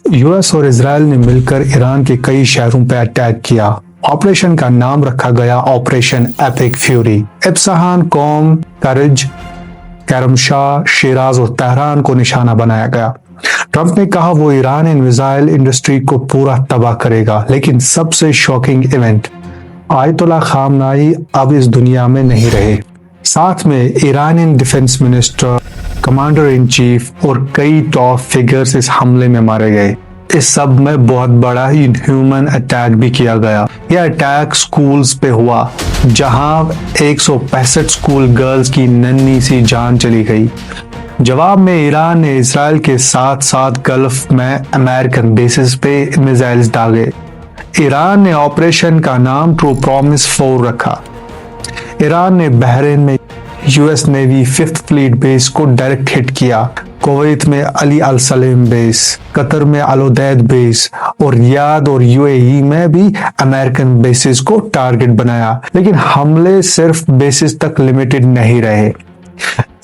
US और Israel ने मिलकर ईरान के कई शहरों पर अटैक किया। ऑपरेशन का नाम रखा गया ऑपरेशन एपिक फ्यूरी। इब्सहान, कौम, करज, करमशाह, शिराज और तेहरान को निशाना बनाया गया। ट्रंप ने कहा वो ईरानी मिसाइल इंडस्ट्री को पूरा तबाह करेगा, लेकिन सबसे शॉकिंग इवेंट, आयतुल्ला खामनाई अब इस दुनिया में नहीं रहे। साथ में ईरानी defence minister, commander in chief और कई टॉप फिगर्स इस हमले में मारे गए। इस सब में बहुत बड़ा इनह्यूमन अटैक भी किया गया। यह अटैक स्कूल्स पे हुआ, जहां 165 स्कूल गर्ल्स की नन्ही सी जान चली गई। जवाब में ईरान ने इजराइल के साथ साथ गल्फ में अमेरिकन बेसिस पे मिसाइल्स दागे। ईरान ने ऑपरेशन का नाम ट्रू प्रॉमिस 4 रखा। ईरान ने बहरीन में US navy 5th fleet base को डायरेक्ट हिट किया। कुवैत में अली अल सलेम बेस, कतर में अल उदैद बेस और रियाद और यूएई में भी अमेरिकन बेसिस को टारगेट बनाया। लेकिन हमले सिर्फ बेसिस तक लिमिटेड नहीं रहे।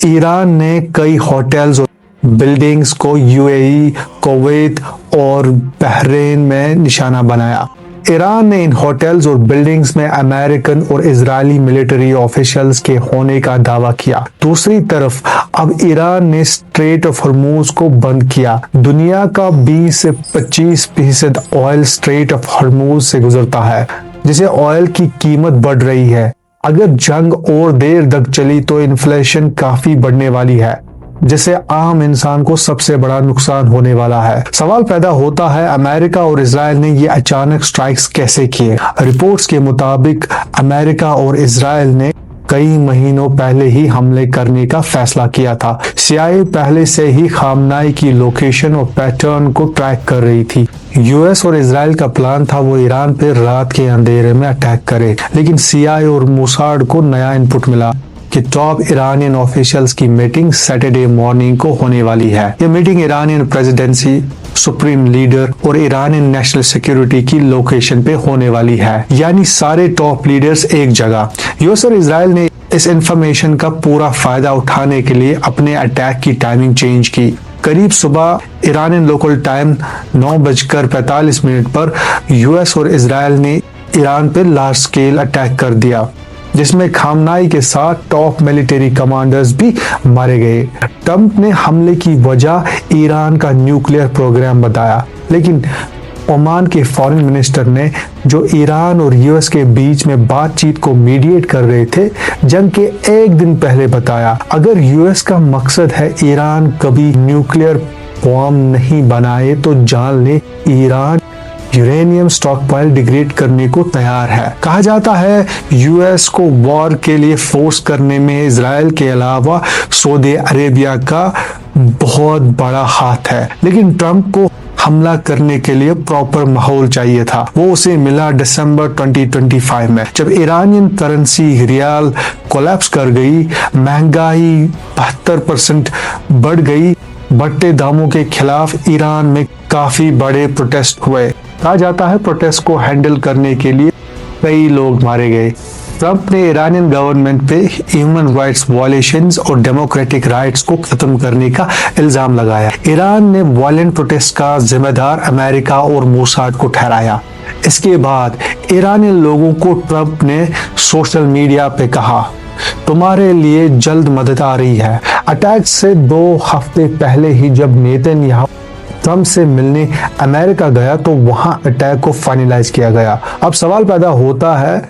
ईरान ने कई होटल्स और बिल्डिंग्स को यूएई, कुवैत और बहरीन में निशाना बनाया। ईरान ने इन होटल्स और बिल्डिंग्स में अमेरिकन और इजरायली मिलिट्री ऑफिशियल्स के होने का दावा किया। दूसरी तरफ अब ईरान ने स्ट्रेट ऑफ हॉर्मूज को बंद किया। दुनिया का 20 से 25% ऑयल स्ट्रेट ऑफ हॉर्मूज से गुजरता है, जिससे ऑयल की कीमत बढ़ रही है। अगर जंग और देर तक चली तो इन्फ्लेशन काफी बढ़ने वाली है, जिससे आम इंसान को सबसे बड़ा नुकसान होने वाला है। सवाल पैदा होता है, अमेरिका और इजराइल ने ये अचानक स्ट्राइक्स कैसे किए? रिपोर्ट्स के मुताबिक अमेरिका और इजराइल ने कई महीनों पहले ही हमले करने का फैसला किया था। CIA पहले से ही खामनाई की लोकेशन और पैटर्न को ट्रैक कर रही थी। यूएस और इजराइल का प्लान था वो ईरान पर रात के अंधेरे में अटैक करे, लेकिन CIA और मोसाद को नया इनपुट मिला कि टॉप ईरानियन ऑफिशियल्स की मीटिंग सैटरडे मॉर्निंग को होने वाली है। यह meeting Iranian presidency, supreme leader और ईरानियन नेशनल सिक्योरिटी की लोकेशन पे होने वाली है, यानी सारे टॉप लीडर्स एक जगह। यूएस और इजराइल ने इस इंफॉर्मेशन का पूरा फायदा उठाने के लिए अपने अटैक की टाइमिंग चेंज की। करीब सुबह ईरानियन लोकल टाइम 9:45 पर यूएस और इजराइल ने ईरान पर लार्ज स्केल अटैक कर दिया, जिसमें खामनाई के साथ टॉप मिलिट्री कमांडर्स भी मारे गए। ट्रंप ने हमले की वजह ईरान का न्यूक्लियर प्रोग्राम बताया, लेकिन ओमान के फॉरेन मिनिस्टर ने, जो ईरान और यूएस के बीच में बातचीत को मीडिएट कर रहे थे, जंग के एक दिन पहले बताया, अगर यूएस का मकसद है ईरान कभी न्यूक्लियर बॉम्ब नहीं बनाए तो जान ले ईरान यूरेनियम स्टॉकपाइल डिग्रेड करने को तैयार है। कहा जाता है यूएस को वॉर के लिए फोर्स करने में इजराइल के अलावा सऊदी अरेबिया का बहुत बड़ा हाथ है, लेकिन ट्रंप को हमला करने के लिए प्रॉपर माहौल चाहिए था। वो उसे मिला दिसंबर 2025 में, जब ईरानियन करेंसी रियाल कोलैप्स कर गई, महंगाई 72% बढ़ गई। बढ़ते दामों के खिलाफ ईरान में काफी बड़े प्रोटेस्ट हुए। कहा जाता है प्रोटेस्ट को हैंडल करने के लिए कई लोग मारे गए। ट्रंप ने ईरानियन गवर्नमेंट पे ह्यूमन राइट्स वायलेशंस और डेमोक्रेटिक राइट्स को खत्म करने का इल्जाम लगाया। ईरान ने वायलेंट प्रोटेस्ट का जिम्मेदार अमेरिका और मोसाद को ठहराया। इसके बाद ईरानियन लोगों को ट्रंप ने सोशल मीडिया पे कहा, तुम्हारे लिए जल्द मदद आ रही है। अटैक से 2 हफ्ते पहले ही जब नेतन्याहू ट्रंप से मिलने अमेरिका गया तो वहां अटैक को फाइनलाइज किया गया। अब सवाल पैदा होता है,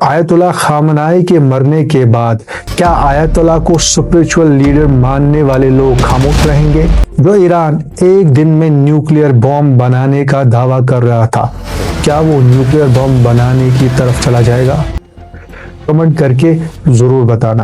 आयतुल्ला खामनाई के मरने के बाद क्या आयतुल्ला को स्पिरिचुअल लीडर मानने वाले लोग खामोश रहेंगे? जो ईरान एक दिन में न्यूक्लियर बॉम्ब बनाने का दावा कर रहा था, क्या वो न्यूक्लियर बॉम्ब बनाने की तरफ चला जाएगा? कमेंट करके जरूर बताना।